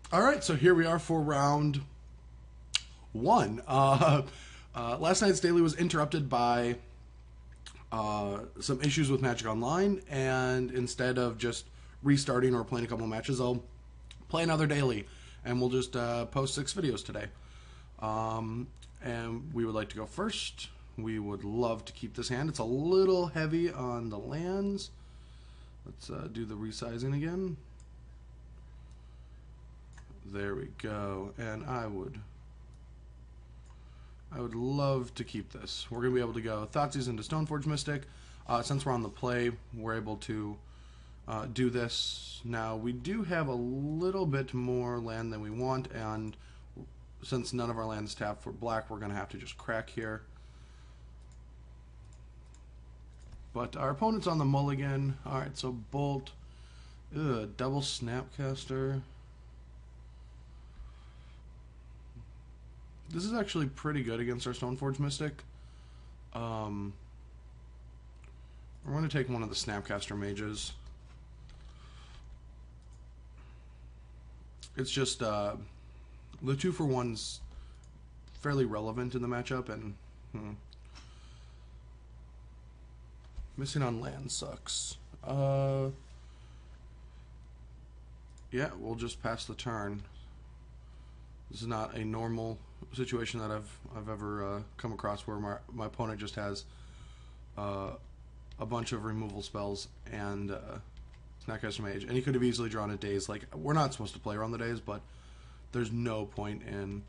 All right, so here we are for round one. Last night's daily was interrupted by some issues with Magic Online, and instead of just restarting or playing a couple matches, I'll play another daily, and we'll just post 6 videos today. And we would like to go first. We would love to keep this hand. It's a little heavy on the lands. Let's do the resizing again. There we go. And I would love to keep this. We're going to be able to go Thoughtseize into Stoneforge Mystic. Since we're on the play, we're able to do this. Now, we do have a little bit more land than we want, and since none of our lands tap for black, we're going to have to just crack here. But our opponent's on the mulligan. Alright, so Bolt. Double Snapcaster. This is actually pretty good against our Stoneforge Mystic. We're going to take one of the Snapcaster Mages. It's just the 2-for-1's fairly relevant in the matchup, and missing on land sucks. Yeah, we'll just pass the turn. This is not a normal situation that I've ever come across where my opponent just has a bunch of removal spells and Snapcaster Mage, and he could have easily drawn a Daze. Like, we're not supposed to play around the Daze, but there's no point in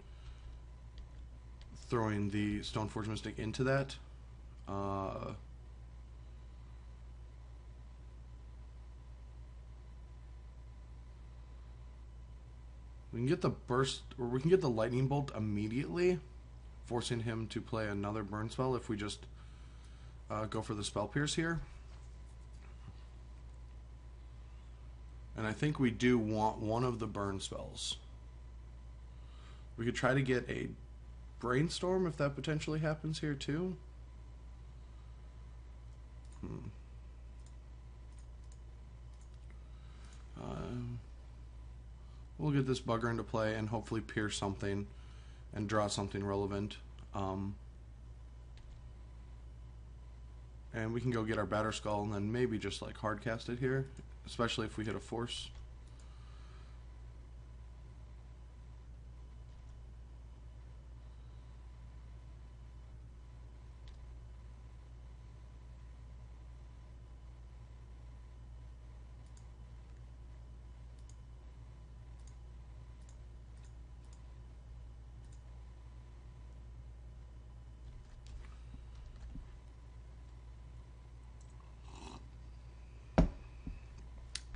throwing the Stoneforge Mystic into that. We can get the burst, or we can get the lightning bolt immediately, forcing him to play another burn spell if we just go for the spell pierce here. And I think we do want one of the burn spells. We could try to get a brainstorm if that potentially happens here too. We'll get this bugger into play and hopefully pierce something and draw something relevant. And we can go get our Batter Skull and then maybe just like hard cast it here, especially if we hit a force.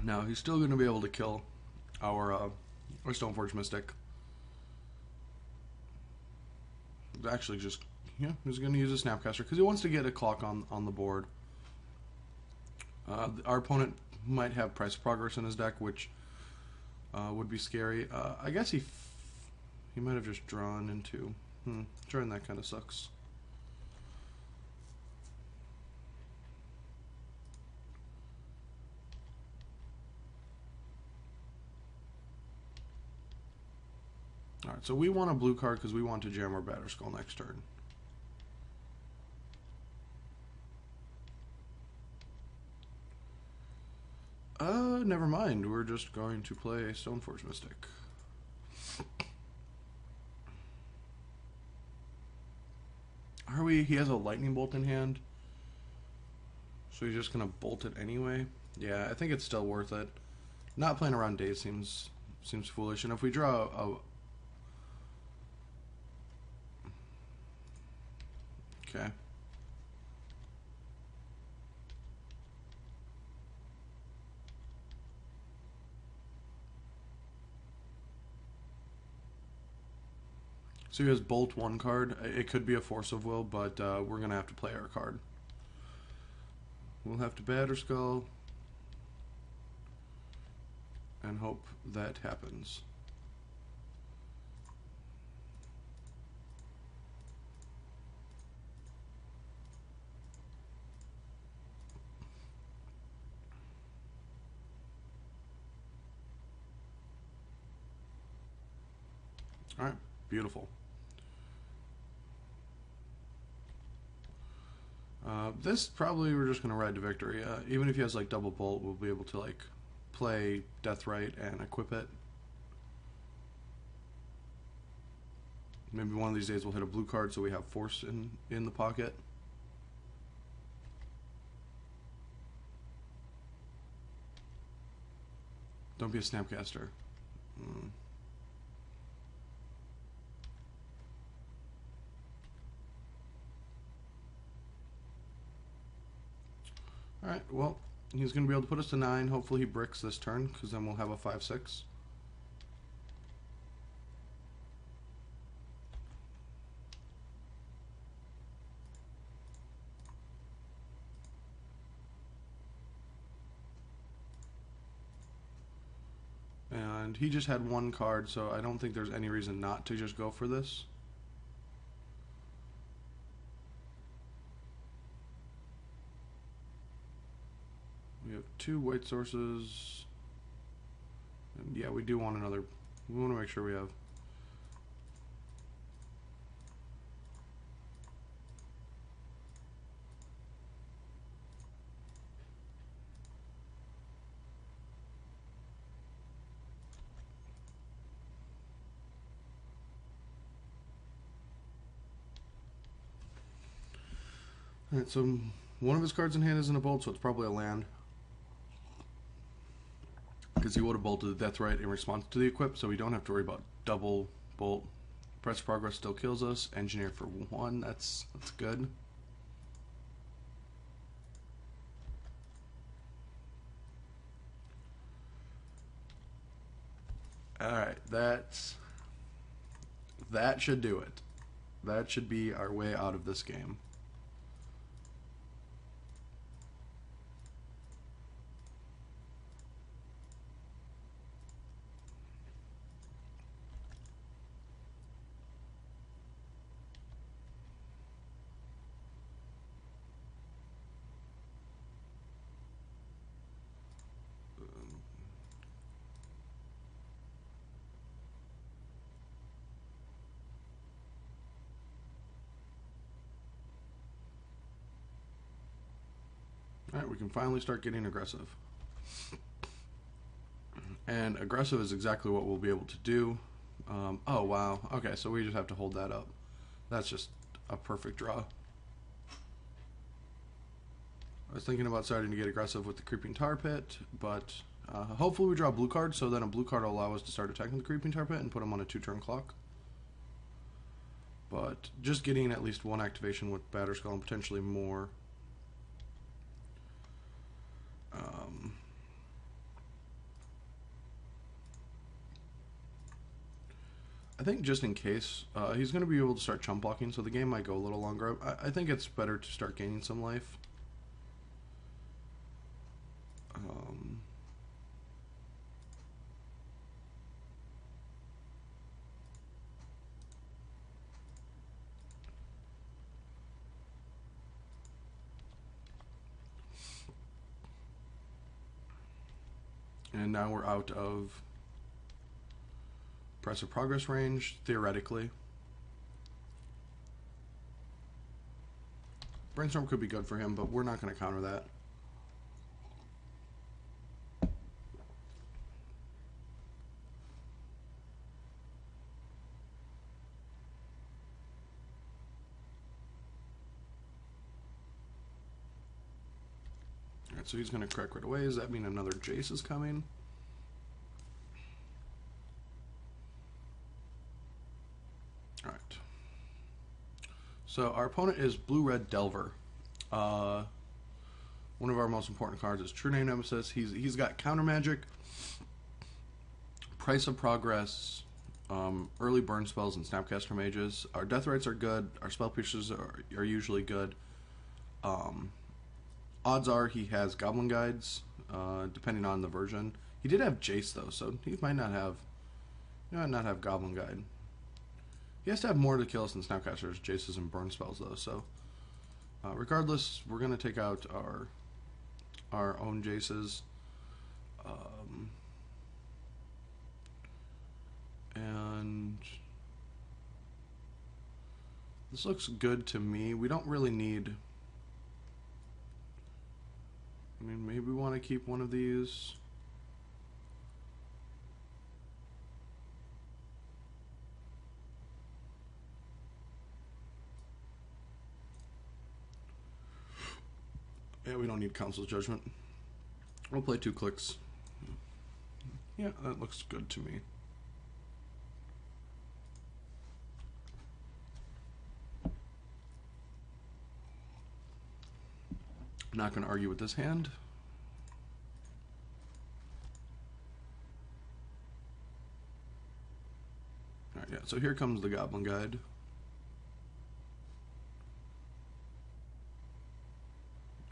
Now he's still going to be able to kill our Stoneforge Mystic. Actually, just he's going to use a Snapcaster because he wants to get a clock on the board. Our opponent might have Price of Progress in his deck, which would be scary. I guess he might have just drawn into. Drawing that kind of sucks. Alright, so we want a blue card because we want to jam our Batter Skull next turn. Never mind. We're just going to play a Stoneforge Mystic. Are we? He has a Lightning Bolt in hand. So he's just going to bolt it anyway. Yeah, I think it's still worth it. Not playing around Daze seems foolish. And if we draw a okay. So he has Bolt 1 card. It could be a Force of Will, but we're going to have to play our card. We'll have to Batter Skull and hope that happens. Alright, beautiful. This probably we're just going to ride to victory. Even if he has like double bolt, we'll be able to like play Deathrite and equip it. Maybe one of these days we'll hit a blue card so we have force in the pocket. Don't be a Snapcaster. Alright, well, he's going to be able to put us to 9. Hopefully he bricks this turn, because then we'll have a 5-6. And he just had 1 card, so I don't think there's any reason not to just go for this. We have 2 white sources. And yeah, we do want another. We want to make sure we have. Alright, so one of his cards in hand isn't a bolt, so it's probably a land. Because he would have bolted the Deathrite in response to the equip, so we don't have to worry about double bolt. Press progress still kills us. Engineer for 1, that's good. Alright, that should do it. That should be our way out of this game. Alright, we can finally start getting aggressive. And aggressive is exactly what we'll be able to do. Oh, wow. Okay, so we just have to hold that up. That's just a perfect draw. I was thinking about starting to get aggressive with the Creeping Tar Pit, but hopefully we draw a blue card, so then a blue card will allow us to start attacking the Creeping Tar Pit and put him on a 2-turn clock. But just getting at least 1 activation with Batterskull and potentially more. I think just in case, he's going to be able to start chump blocking, so the game might go a little longer. I think it's better to start gaining some life. And now we're out of Press of Progress range, theoretically. Brainstorm could be good for him, but we're not going to counter that. Alright, so he's going to crack right away. Does that mean another Jace is coming? Alright. So our opponent is Blue-Red Delver. One of our most important cards is True Name Nemesis. He's got Counter Magic, Price of Progress, early burn spells, and Snapcaster Mages. Our Deathrites are good. Our Spell Piercers are usually good. Odds are he has Goblin Guides, depending on the version. He did have Jace though, so he might not have Goblin Guide. He has to have more to kill us than Snapcasters, Jaces, and burn spells though. So regardless, we're gonna take out our own Jaces, and This looks good to me. We don't really need... I mean, maybe we want to keep one of these. Yeah, we don't need Council's Judgment. We'll play 2 clicks. Yeah, that looks good to me. I'm not going to argue with this hand. Alright, yeah, so here comes the Goblin Guide.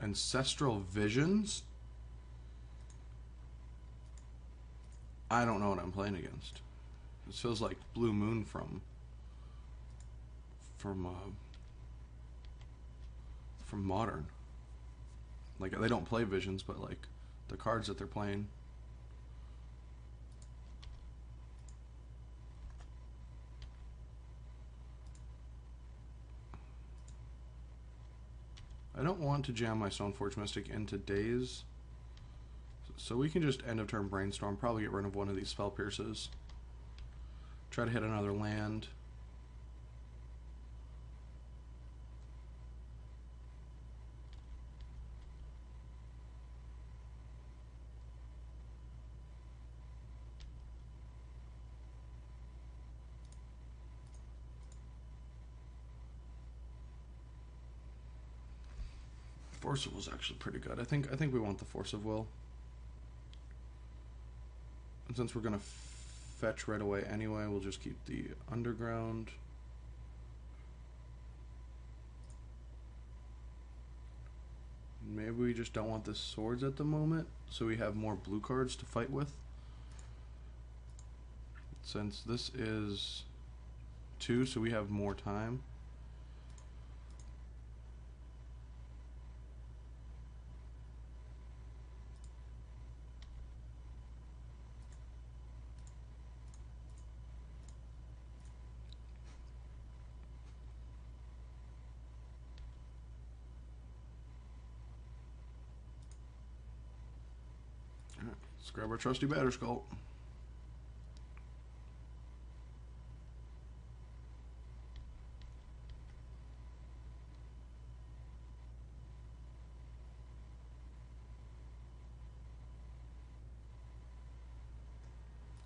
Ancestral Visions? I don't know what I'm playing against. This feels like Blue Moon from Modern. Like, they don't play Visions, but like the cards that they're playing. I don't want to jam my Stoneforge Mystic into Daze, so we can just end of turn Brainstorm, probably get rid of one of these Spell Pierces. Try to hit another land. Force of Will is actually pretty good. I think we want the Force of Will. And since we're gonna fetch right away anyway, we'll just keep the Underground. Maybe we just don't want the swords at the moment, so we have more blue cards to fight with. Since this is 2, so we have more time. Let's grab our trusty Batterskull.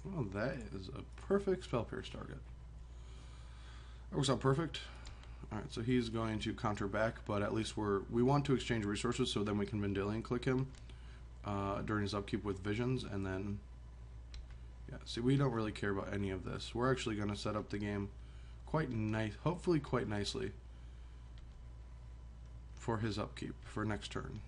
Well, that is a perfect Spell Pierce target. That works out perfect. Alright, so he's going to counter back, but at least we want to exchange resources, so then we can Vendilion click him during his upkeep with Visions, and then, yeah, see, we don't really care about any of this. We're actually going to set up the game quite nice, hopefully quite nicely, for his upkeep for next turn.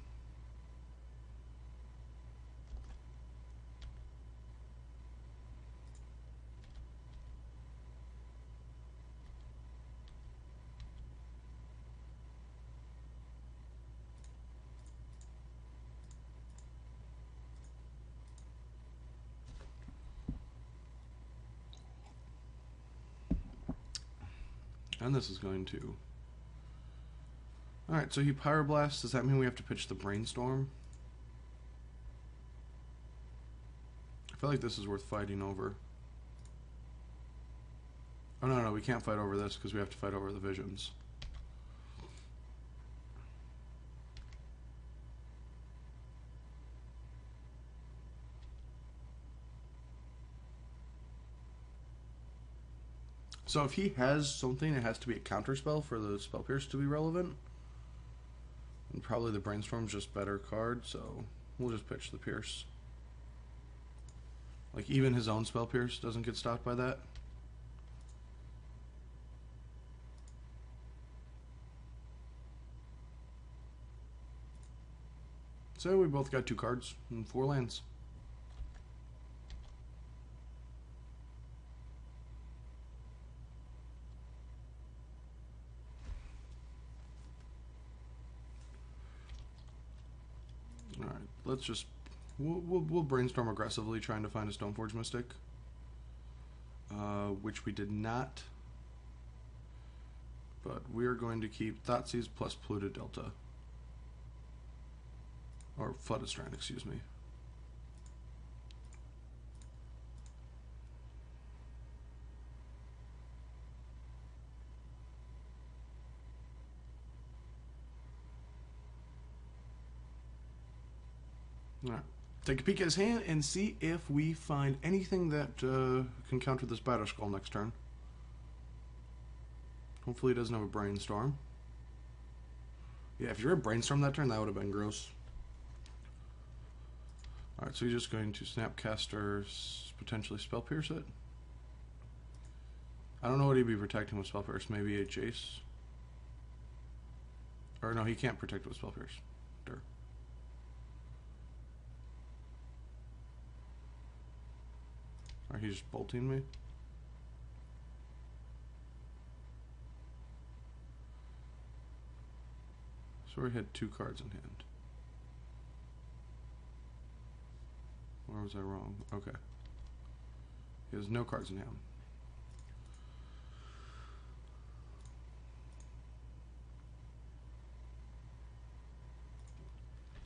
And this is going to... Alright, so he Pyroblast. Does that mean we have to pitch the Brainstorm? I feel like this is worth fighting over. Oh, no, we can't fight over this because we have to fight over the Visions. So if he has something, it has to be a counterspell for the Spell Pierce to be relevant. And probably the Brainstorm's just better card, so we'll just pitch the Pierce. Like, even his own Spell Pierce doesn't get stopped by that. So we both got 2 cards and 4 lands. Alright, let's just... We'll Brainstorm aggressively, trying to find a Stoneforge Mystic. Which we did not. but we are going to keep Thoughtseize plus Polluted Delta. Or Flooded Strand, excuse me. Alright. Take a peek at his hand and see if we find anything that can counter this Batterskull next turn. Hopefully he doesn't have a Brainstorm. Yeah, if you're a Brainstorm that turn, that would have been gross. Alright, so he's just going to Snapcaster, potentially Spell Pierce it. I don't know what he'd be protecting with Spell Pierce. Maybe a Jace? Or no, he can't protect it with Spell Pierce. Durr. Are he just bolting me? So we had 2 cards in hand. Or was I wrong? Okay. He has no cards in hand.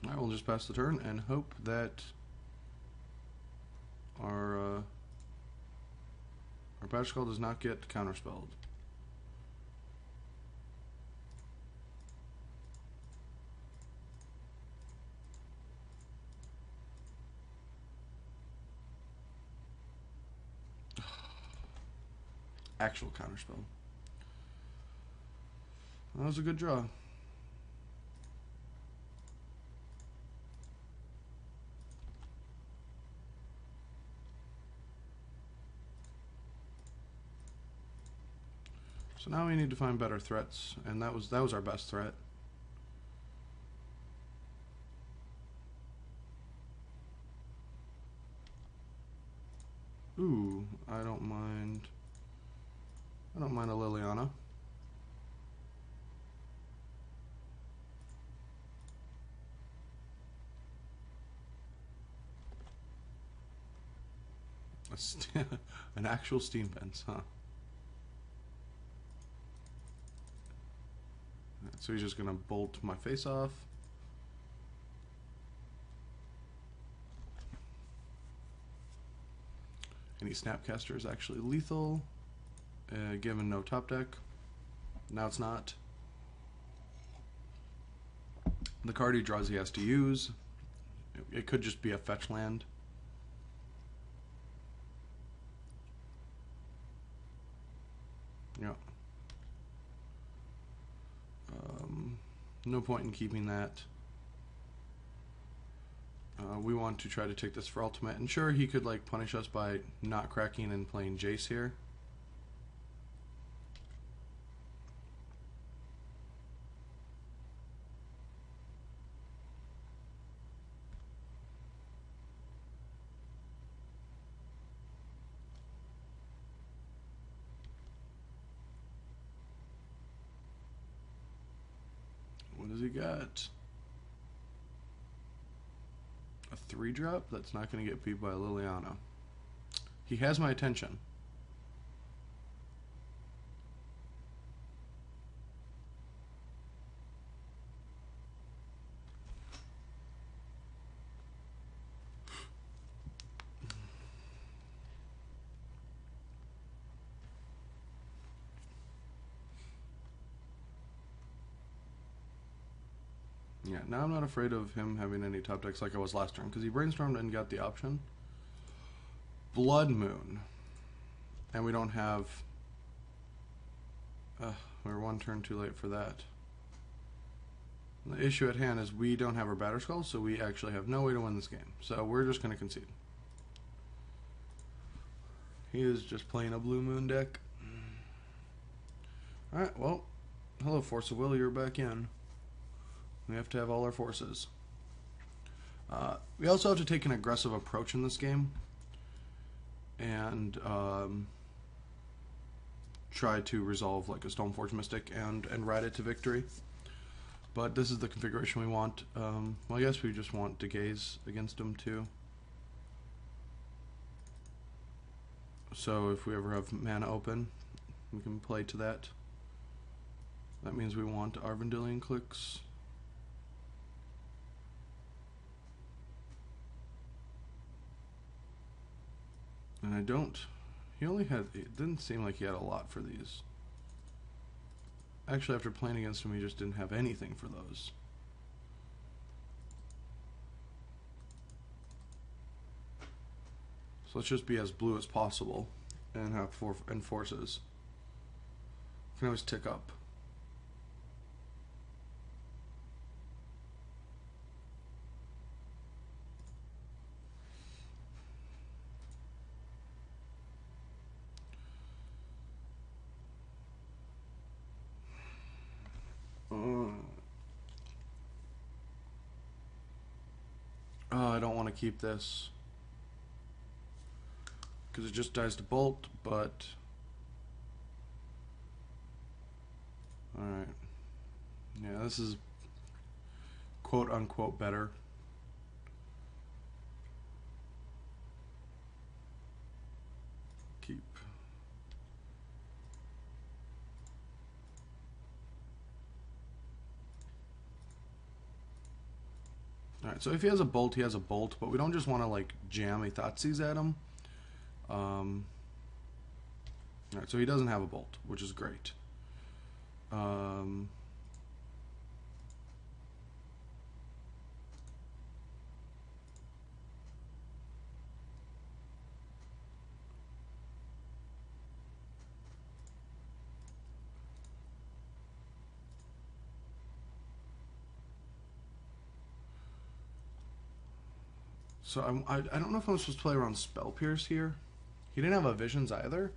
I will just pass the turn and hope that our Batterskull does not get counterspelled. Actual counterspell. That was a good draw. So now we need to find better threats, and that was our best threat. Ooh, I don't mind a Liliana. An actual Steam Fence, huh? So he's just gonna bolt my face off. Any Snapcaster is actually lethal, given no top deck. Now it's not. The card he draws he has to use. It could just be a fetch land. Yeah. No point in keeping that. We want to try to take this for ultimate. And sure, he could like punish us by not cracking and playing Jace here. What does he got? A 3-drop? That's not going to get beat by Liliana. He has my attention. Yeah, now I'm not afraid of him having any top decks like I was last turn, because he brainstormed and got the option. Blood Moon. And we don't have... we're 1 turn too late for that. The issue at hand is we don't have our Batterskull, so we actually have no way to win this game. So we're just going to concede. He is just playing a Blue Moon deck. Alright, well, hello Force of Will, you're back in. We have to have all our forces. We also have to take an aggressive approach in this game and try to resolve like a Stoneforge Mystic and ride it to victory. But this is the configuration we want. Well, I guess we just want to gaze against him too. So if we ever have mana open, we can play to that. That means we want our Vendilion clicks. And I don't. He only had. It didn't seem like he had a lot for these. Actually, after playing against him, he just didn't have anything for those. So let's just be as blue as possible and have 4 enforces. Can always tick up. Oh, I don't want to keep this because it just dies to bolt, but alright. Yeah, this is quote unquote better. Keep. Alright, so if he has a bolt, he has a bolt, but we don't just want to like jam a Thoughtseize at him. Alright, so he doesn't have a bolt, which is great. So I don't know if I'm supposed to play around Spell Pierce here. He didn't have a Visions either.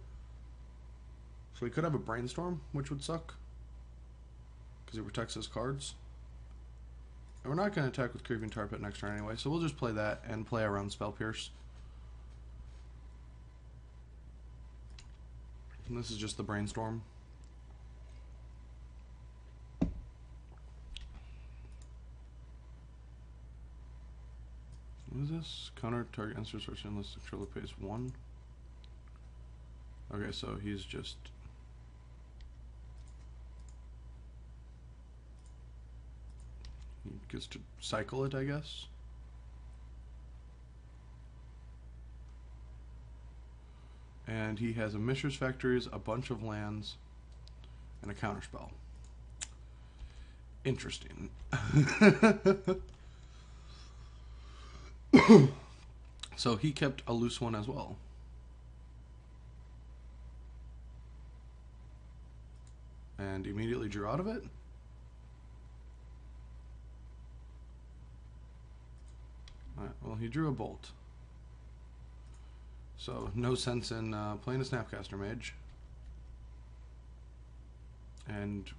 So he could have a Brainstorm, which would suck. Because he protects his cards. And we're not going to attack with Creeping Tar Pit next turn anyway, so we'll just play that and play around Spell Pierce. And this is just the Brainstorm. What is this? Counter target answer source unless the controller pays 1. Okay, so he's just... He gets to cycle it, I guess. And he has a Mishra's Factories, a bunch of lands, and a counterspell. Interesting. So he kept a loose one as well. And immediately drew out of it. Alright, well, he drew a bolt. So, no sense in playing a Snapcaster Mage. And...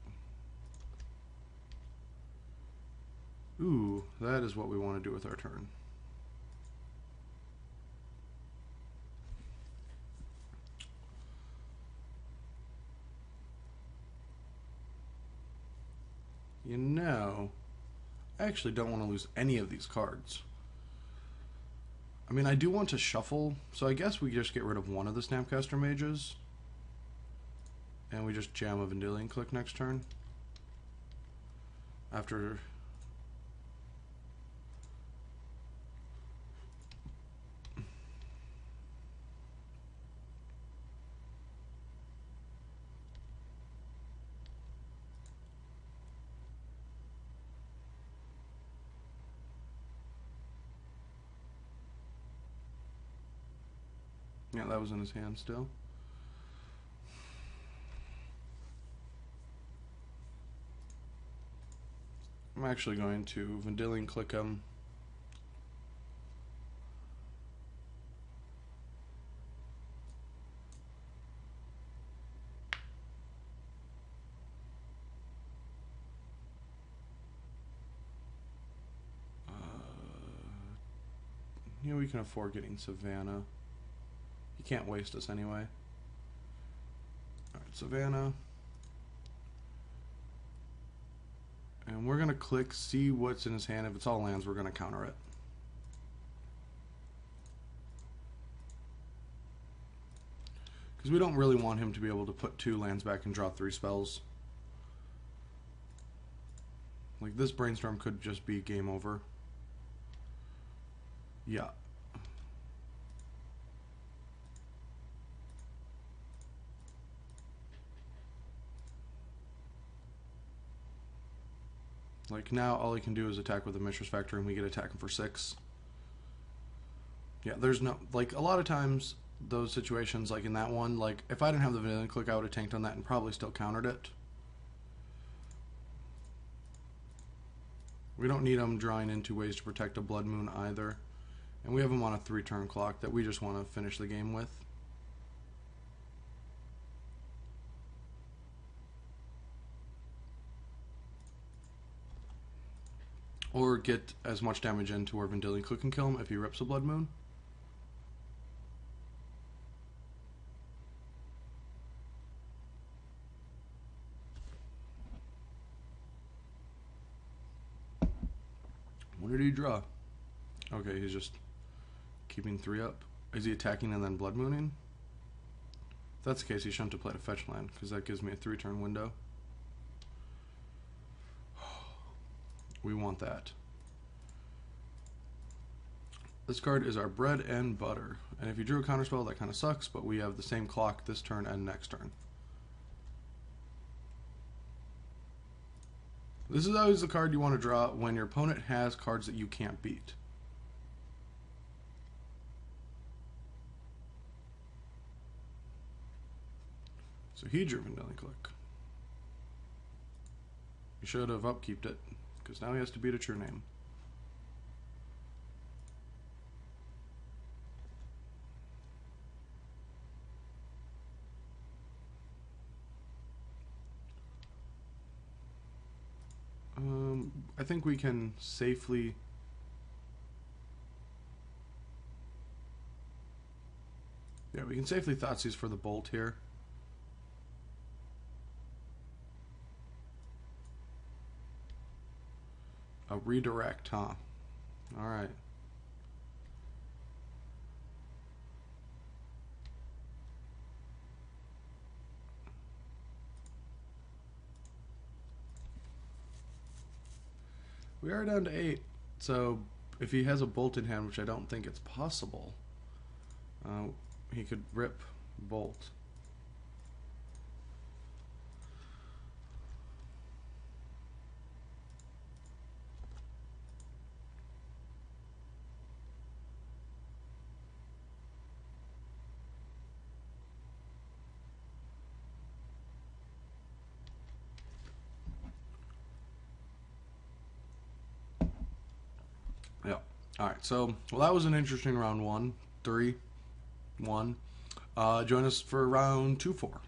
ooh, that is what we want to do with our turn. You know, I actually don't want to lose any of these cards. I mean, I do want to shuffle, so I guess we just get rid of one of the Snapcaster Mages. And we just jam a Vendilion Click next turn. After... yeah, that was in his hand still. I'm actually going to Vendilion Click him. You know, we can afford getting Savannah. He can't waste us anyway. Alright, Savannah. And we're going to click, see what's in his hand. If it's all lands, we're going to counter it. Because we don't really want him to be able to put 2 lands back and draw 3 spells. Like, this brainstorm could just be game over. Yeah. Like, now all he can do is attack with a Mishra's Factor, and we get attacking for 6. Yeah, there's no... Like, a lot of times, those situations, like in that one, like, if I didn't have the Vanilla Click, I would have tanked on that and probably still countered it. We don't need him drawing in 2 ways to protect a Blood Moon either. And we have him on a 3-turn clock that we just want to finish the game with. Or get as much damage into where Vendilion Click can kill him if he rips a Blood Moon. What did he draw? Okay, he's just keeping 3 up. Is he attacking and then Blood Mooning? If that's the case, he shouldn't have played a fetch land, because that gives me a 3-turn window. We want that. This card is our bread and butter. And if you drew a counterspell, that kind of sucks, but we have the same clock this turn and next turn. This is always the card you want to draw when your opponent has cards that you can't beat. So he drew Vendilion Click. He should have upkeeped it, because now he has to beat a true name. I think we can safely... Yeah, we can safely Thoughtseize for the Bolt here. A redirect, huh? Alright. We are down to 8, so if he has a Bolt in hand, which I don't think it's possible, he could rip Bolt. Yeah. Alright, so, well, that was an interesting round 1. 3, 1. Join us for round 2, 4.